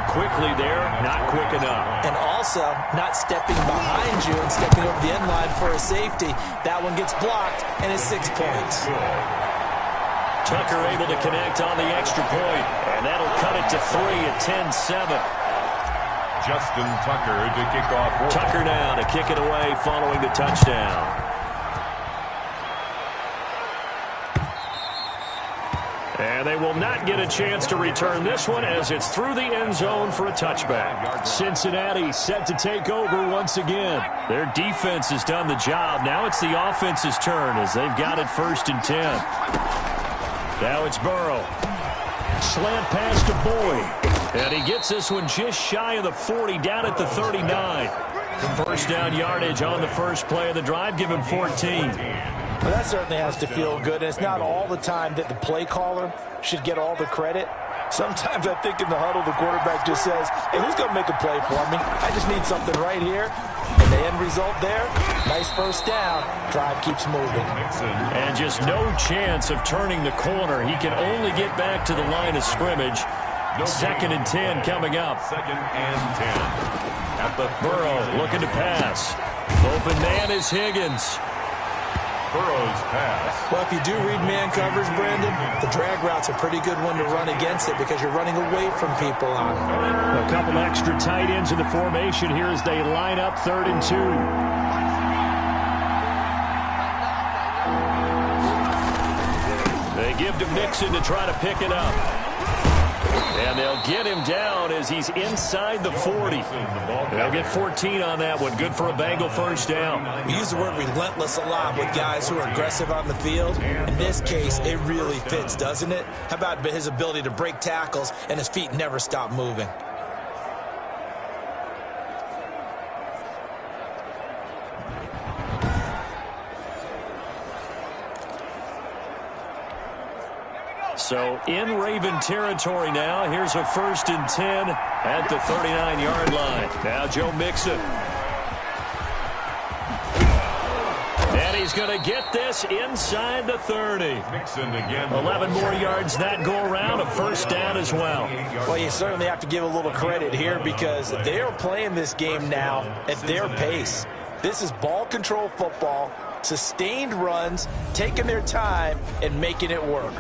quickly there, not quick enough. And also, not stepping behind you and stepping over the end line for a safety. That one gets blocked, and it's 6 points. Tucker able to connect on the extra point, and that'll cut it to 3 at 10-7. Justin Tucker to kick off. Tucker now to kick it away following the touchdown. And they will not get a chance to return this one as it's through the end zone for a touchback. Cincinnati set to take over once again. Their defense has done the job. Now it's the offense's turn as they've got it 1st and 10. Now it's Burrow. Slant pass to Boyd. And he gets this one just shy of the 40, down at the 39. First down yardage on the first play of the drive. Give him 14. Well, that certainly has to feel good. And it's not all the time that the play caller should get all the credit. Sometimes I think in the huddle, the quarterback just says, hey, who's going to make a play for me? I just need something right here. And the end result there, nice first down. Drive keeps moving. And just no chance of turning the corner. He can only get back to the line of scrimmage. 2nd and 10 coming up. 2nd and 10. At the Burrow looking to pass. Open man is Higgins. Burrow's pass. Well, if you do read man coverage, Brandon, the drag route's a pretty good one to run against it because you're running away from people on it. A couple extra tight ends in the formation here as they line up 3rd and 2. They give to Mixon to try to pick it up. And they'll get him down as he's inside the 40. They'll get 14 on that one. Good for a Bengal first down. We use the word relentless a lot with guys who are aggressive on the field. In this case, it really fits, doesn't it? How about his ability to break tackles and his feet never stop moving? So in Raven territory now. Here's a 1st and 10 at the 39-yard line. Now Joe Mixon. And he's going to get this inside the 30. Mixon again. 11 more yards that go around. A first down as well. Well, you certainly have to give a little credit here because they are playing this game now at their pace. This is ball control football, sustained runs, taking their time, and making it work.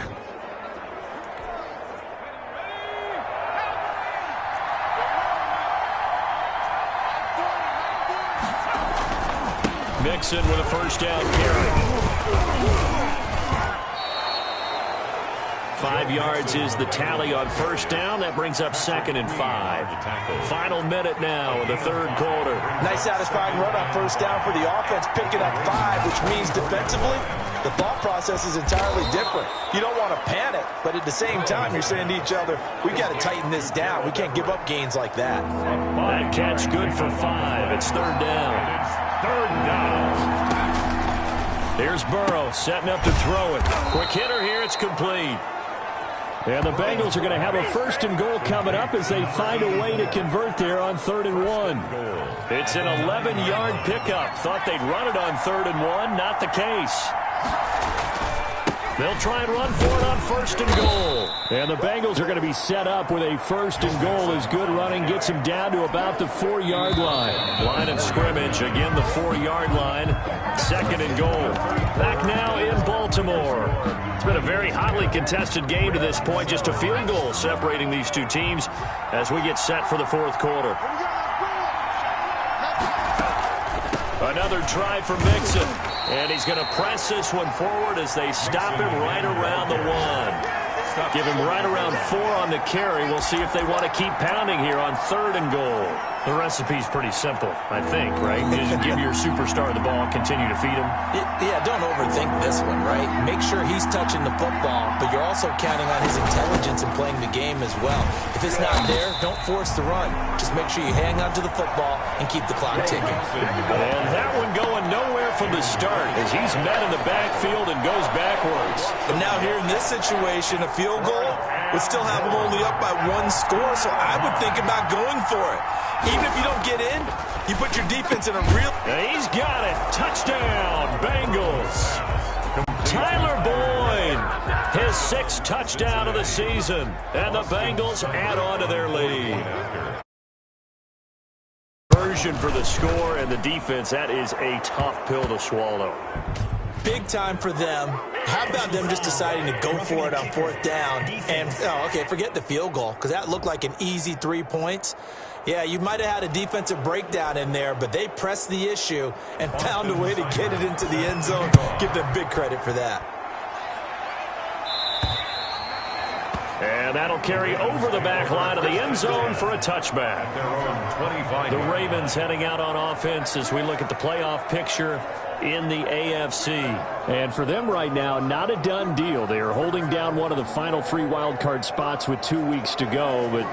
Mixon with a first down carry. 5 yards is the tally on first down. That brings up 2nd and 5. Final minute now of the 3rd quarter. Nice satisfying run on first down for the offense, picking up 5, which means defensively, the thought process is entirely different. You don't want to panic, but at the same time, you're saying to each other, we've got to tighten this down. We can't give up gains like that. That catch good for 5. It's 3rd down. 3rd down. Here's Burrow setting up to throw it. Quick hitter here. It's complete. And the Bengals are going to have a 1st and goal coming up as they find a way to convert there on 3rd and 1. It's an 11-yard pickup. Thought they'd run it on 3rd and 1. Not the case. They'll try and run for it on 1st and goal. And the Bengals are going to be set up with a 1st and goal as good running gets him down to about the 4-yard line. Line of scrimmage, again the 4-yard line. 2nd and goal. Back now in Baltimore. It's been a very hotly contested game to this point. Just a field goal separating these two teams as we get set for the 4th quarter. Another try for Mixon. And he's going to press this one forward as they stop him right around the 1. Give him right around 4 on the carry. We'll see if they want to keep pounding here on 3rd and goal. The recipe's pretty simple, I think, right? You just give your superstar the ball, continue to feed him. Yeah, don't overthink this one, right? Make sure he's touching the football, but you're also counting on his intelligence in playing the game as well. If it's not there, don't force the run. Just make sure you hang on to the football and keep the clock ticking. And that one going nowhere from the start as he's met in the backfield and goes backwards. And now here in this situation, a field goal would still have him only up by 1 score, so I would think about going for it. Even if you don't get in, you put your defense in a real... And he's got it. Touchdown, Bengals. Tyler Boyd his 6th touchdown of the season. And the Bengals add on to their lead. Version for the score and the defense, that is a tough pill to swallow. Big time for them. How about them just deciding to go for it on 4th down? And, okay, forget the field goal, because that looked like an easy 3 points. Yeah, you might have had a defensive breakdown in there, but they pressed the issue and found a way to get it into the end zone. Give them big credit for that. And that'll carry over the back line of the end zone for a touchback. The Ravens heading out on offense as we look at the playoff picture in the AFC. And for them right now, not a done deal. They are holding down one of the final 3 wildcard spots with 2 weeks to go, but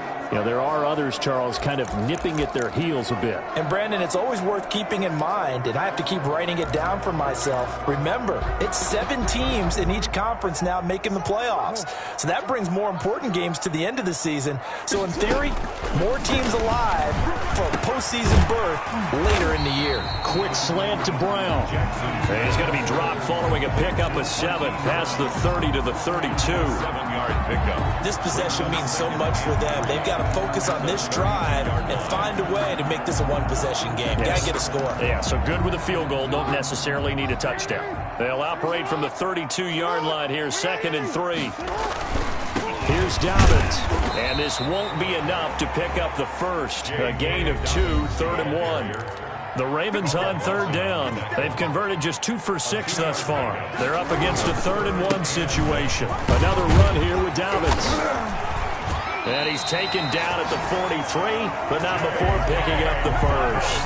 there are others, Charles, kind of nipping at their heels a bit. And, Brandon, it's always worth keeping in mind, and I have to keep writing it down for myself. Remember, it's 7 teams in each conference now making the playoffs. So that brings more important games to the end of the season. So, in theory, more teams alive for a postseason berth later in the year. Quick slant to Brown. And he's going to be dropped following a pickup of 7 past the 30 to the 32. 7-yard pickup. This possession means so much for them. They've got to focus on this drive and find a way to make this a one-possession game. Yes. Got to get a score. Yeah, so good with a field goal. Don't necessarily need a touchdown. They'll operate from the 32-yard line here, 2nd and 3. Here's Dobbins. And this won't be enough to pick up the first. A gain of 2, 3rd and 1. The Ravens on 3rd down. They've converted just 2 for 6 thus far. They're up against a 3rd and 1 situation. Another run here with Dobbins. And he's taken down at the 43, but not before picking up the first.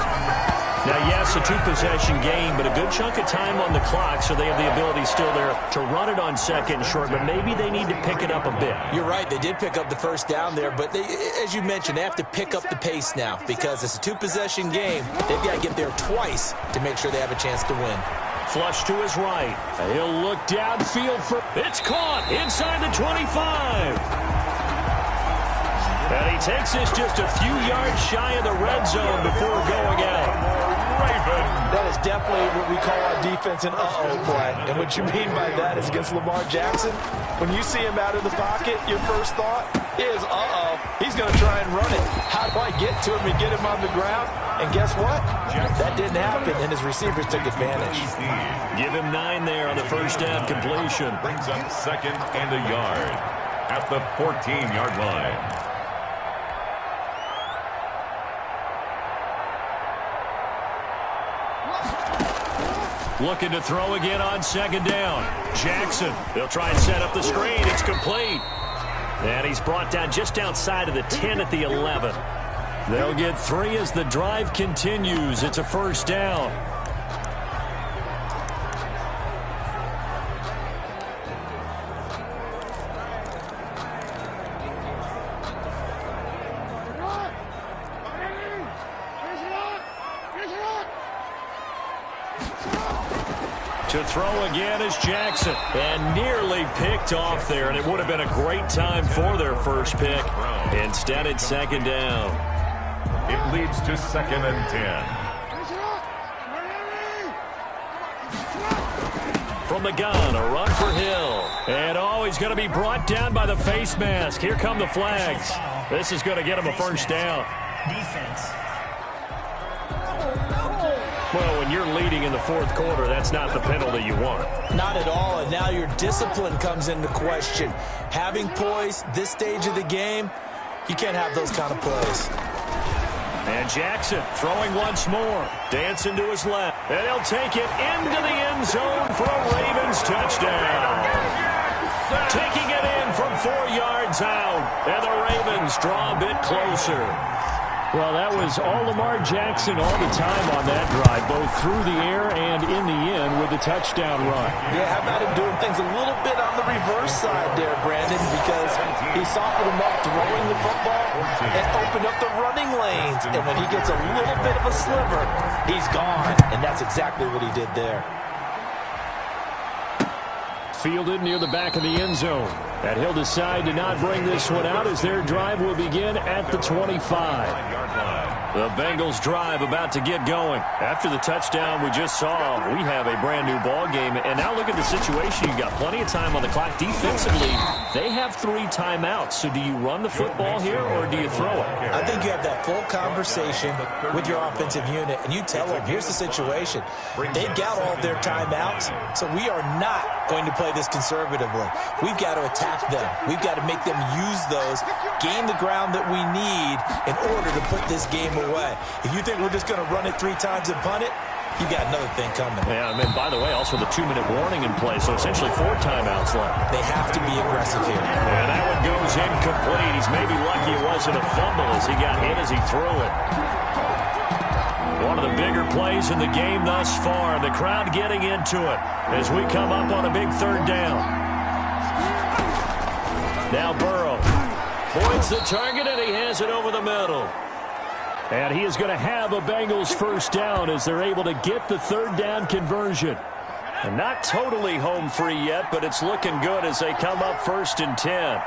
Now, yes, a 2-possession game, but a good chunk of time on the clock, so they have the ability still there to run it on 2nd and short, but maybe they need to pick it up a bit. You're right. They did pick up the first down there, but they, as you mentioned, they have to pick up the pace now because it's a 2-possession game. They've got to get there twice to make sure they have a chance to win. Flush to his right. He'll look downfield for... It's caught inside the 25. And he takes this just a few yards shy of the red zone before going out. That is definitely what we call our defense an uh-oh play. And what you mean by that is against Lamar Jackson, when you see him out of the pocket, your first thought is, uh-oh, he's going to try and run it. How do I get to him and get him on the ground? And guess what? That didn't happen, and his receivers took advantage. Give him 9 there on the first down completion. Brings up 2nd and a yard at the 14-yard line. Looking to throw again on 2nd down. Jackson, they'll try and set up the screen. It's complete. And he's brought down just outside of the 10 at the 11. They'll get 3 as the drive continues. It's a 1st down. To throw again is Jackson. And nearly picked off there. And it would have been a great time for their first pick. Instead, it's 2nd down. It leads to 2nd and 10. From the gun, a run for Hill. And, he's going to be brought down by the face mask. Here come the flags. This is going to get him a 1st down. Defense. Well, when you're leading in the 4th quarter, that's not the penalty you want. Not at all, and now your discipline comes into question. Having poise this stage of the game, you can't have those kind of plays. And Jackson throwing once more. Dancing to his left. And he'll take it into the end zone for a Ravens touchdown. Taking it in from 4 yards out. And the Ravens draw a bit closer. Well, that was all Lamar Jackson all the time on that drive, both through the air and in the end with a touchdown run. Yeah, how about him doing things a little bit on the reverse side there, Brandon, because he softened him up throwing the football and opened up the running lanes. And when he gets a little bit of a sliver, he's gone. And that's exactly what he did there. Fielded near the back of the end zone. And he'll decide to not bring this one out as their drive will begin at the 25. The Bengals drive about to get going. After the touchdown we just saw, we have a brand new ball game. And now look at the situation. You've got plenty of time on the clock. Defensively, they have 3 timeouts. So do you run the football here or do you throw it? I think you have that full conversation with your offensive unit, and you tell them, here's the situation. They've got all of their timeouts, so we are not going to play this conservatively. We've got to attack them. We've got to make them use those, gain the ground that we need in order to put this game away. If you think we're just going to run it 3 times and punt it, you got another thing coming. Yeah, and by the way, also the 2-minute warning in play, so essentially 4 timeouts left. They have to be aggressive here. And that one goes incomplete. He's maybe lucky it wasn't a fumble as he got hit as he threw it. One of the bigger plays in the game thus far. The crowd getting into it as we come up on a big 3rd down. Now Burrow points the target, and he has it over the middle. And he is going to have a Bengals 1st down as they're able to get the 3rd down conversion. And not totally home free yet, but it's looking good as they come up 1st and 10.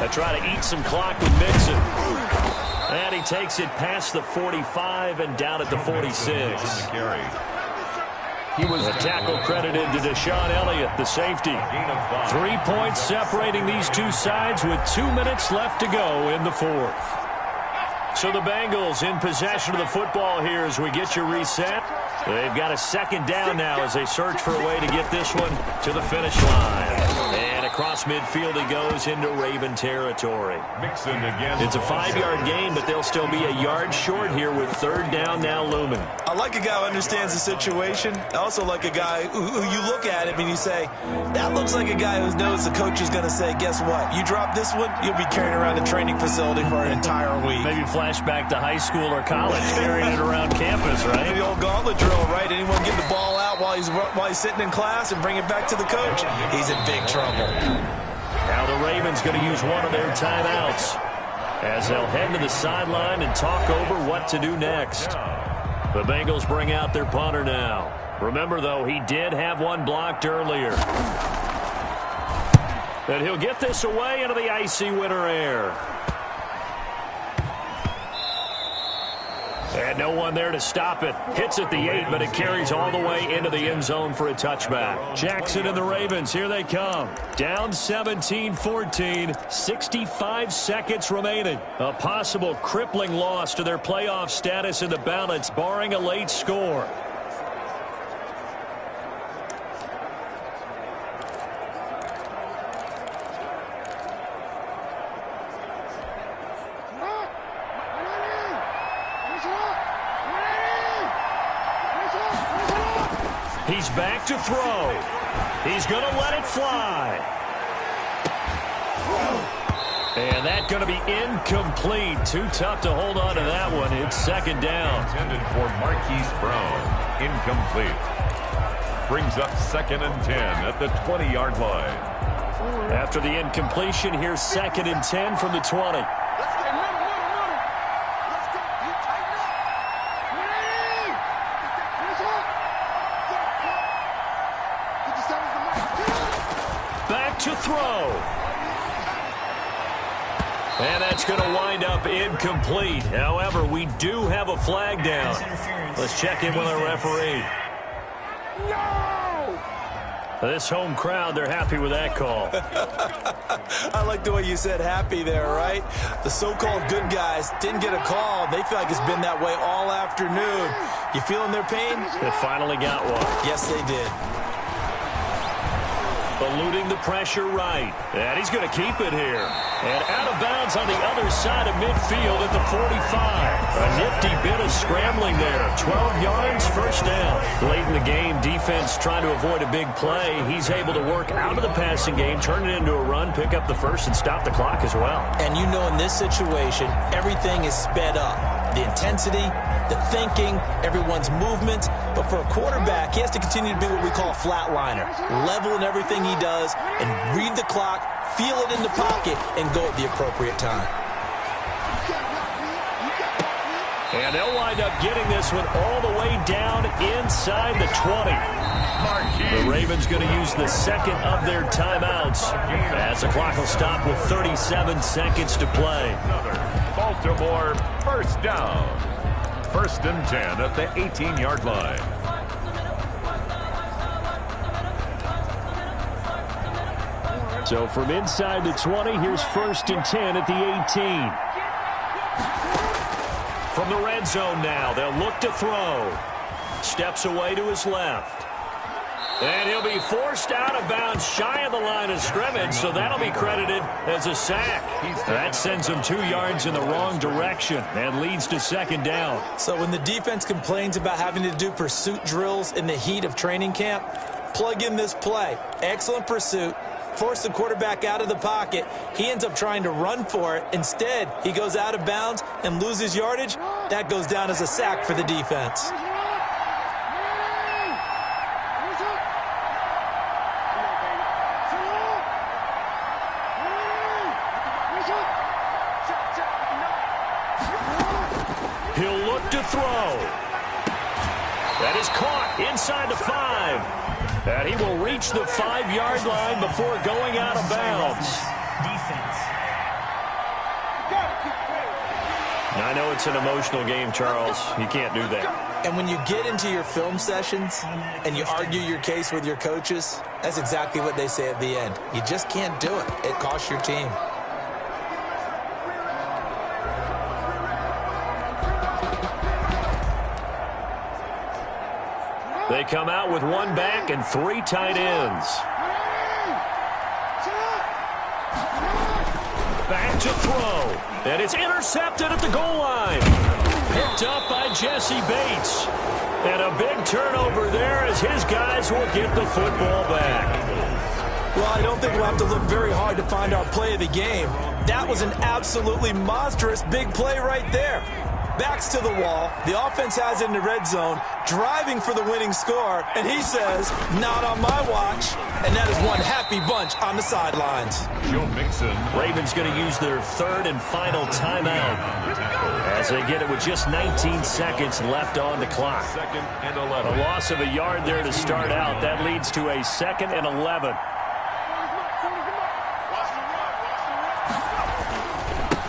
They try to eat some clock with Mixon. And he takes it past the 45 and down at the 46. He was a tackle credited to Deshaun Elliott, the safety. 3 points separating these two sides with 2 minutes left to go in the 4th. So the Bengals in possession of the football here as we get you reset. They've got a 2nd down now as they search for a way to get this one to the finish line. And across midfield he goes into Raven territory. Mixon again. It's a 5-yard gain, but they'll still be a yard short here with 3rd down now looming. I like a guy who understands the situation. I also like a guy who you look at him and you say, that looks like a guy who knows the coach is going to say, guess what? You drop this one, you'll be carrying around the training facility for an entire week. Maybe flashback to high school or college, carrying it around campus, right? The old gauntlet drill, right? Anyone get the ball out while he's sitting in class and bring it back to the coach? He's in big trouble. Now the Ravens going to use one of their timeouts as they'll head to the sideline and talk over what to do next. The Bengals bring out their punter now. Remember, though, he did have one blocked earlier. And he'll get this away into the icy winter air. And no one there to stop it. Hits at the 8, but it carries all the way into the end zone for a touchback. Jackson and the Ravens, here they come. Down 17-14, 65 seconds remaining. A possible crippling loss to their playoff status in the balance, barring a late score. He's back to throw. He's going to let it fly. And that's going to be incomplete. Too tough to hold on to that one. It's 2nd down. Intended for Marquise Brown. Incomplete. Brings up 2nd and 10 at the 20-yard line. After the incompletion, here's 2nd and 10 from the 20. To throw. And that's going to wind up incomplete. However, we do have a flag down. Let's check in with our referee. No! This home crowd, they're happy with that call. I like the way you said happy there, right? The so-called good guys didn't get a call. They feel like it's been that way all afternoon. You feeling their pain? They finally got one. Yes, they did. Eluding the pressure right. And he's going to keep it here. And out of bounds on the other side of midfield at the 45. A nifty bit of scrambling there. 12 yards, 1st down. Late in the game, defense trying to avoid a big play. He's able to work out of the passing game, turn it into a run, pick up the 1st, and stop the clock as well. And you know in this situation, everything is sped up. The intensity, the thinking, everyone's movement. But for a quarterback, he has to continue to be what we call a flatliner. Level in everything he does and read the clock, feel it in the pocket, and go at the appropriate time. And they'll wind up getting this one all the way down inside the 20. The Ravens going to use the 2nd of their timeouts as the clock will stop with 37 seconds to play. Baltimore first down. 1st and 10 at the 18-yard line. So from inside the 20, here's 1st and 10 at the 18. From the red zone now, they'll look to throw. Steps away to his left. And he'll be forced out of bounds shy of the line of scrimmage, so that'll be credited as a sack. That sends him 2 yards in the wrong direction and leads to 2nd down. So when the defense complains about having to do pursuit drills in the heat of training camp, plug in this play. Excellent pursuit. Force the quarterback out of the pocket. He ends up trying to run for it. Instead, he goes out of bounds and loses yardage. That goes down as a sack for the defense. He'll look to throw. That is caught inside the 5. And he will reach the 5-yard line before going out of bounds. I know it's an emotional game, Charles. You can't do that. And when you get into your film sessions and you argue your case with your coaches, that's exactly what they say at the end. You just can't do it. It costs your team. They come out with 1 back and 3 tight ends. Back to throw. And it's intercepted at the goal line. Picked up by Jesse Bates. And a big turnover there as his guys will get the football back. Well, I don't think we'll have to look very hard to find our play of the game. That was an absolutely monstrous big play right there. Backs to the wall. The offense has it in the red zone, driving for the winning score, and he says, not on my watch. And that is one happy bunch on the sidelines. Joe Mixon. Ravens going to use their 3rd and final timeout as they get it with just 19 seconds left on the clock. 2nd and 11. A loss of a yard there to start out. That leads to a 2nd and 11.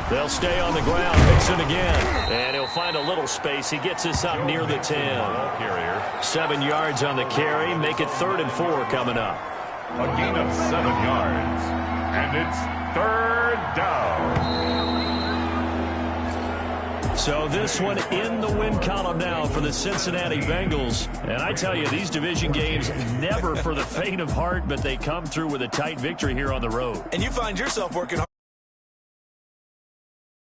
They'll stay on the ground. Mixon again. And he'll find a little space. He gets us up near the 10. 7 yards on the carry. Make it 3rd and 4 coming up. A gain of 7 yards. And it's 3rd down. So this one in the win column now for the Cincinnati Bengals. And I tell you, these division games never for the faint of heart, but they come through with a tight victory here on the road. And you find yourself working hard.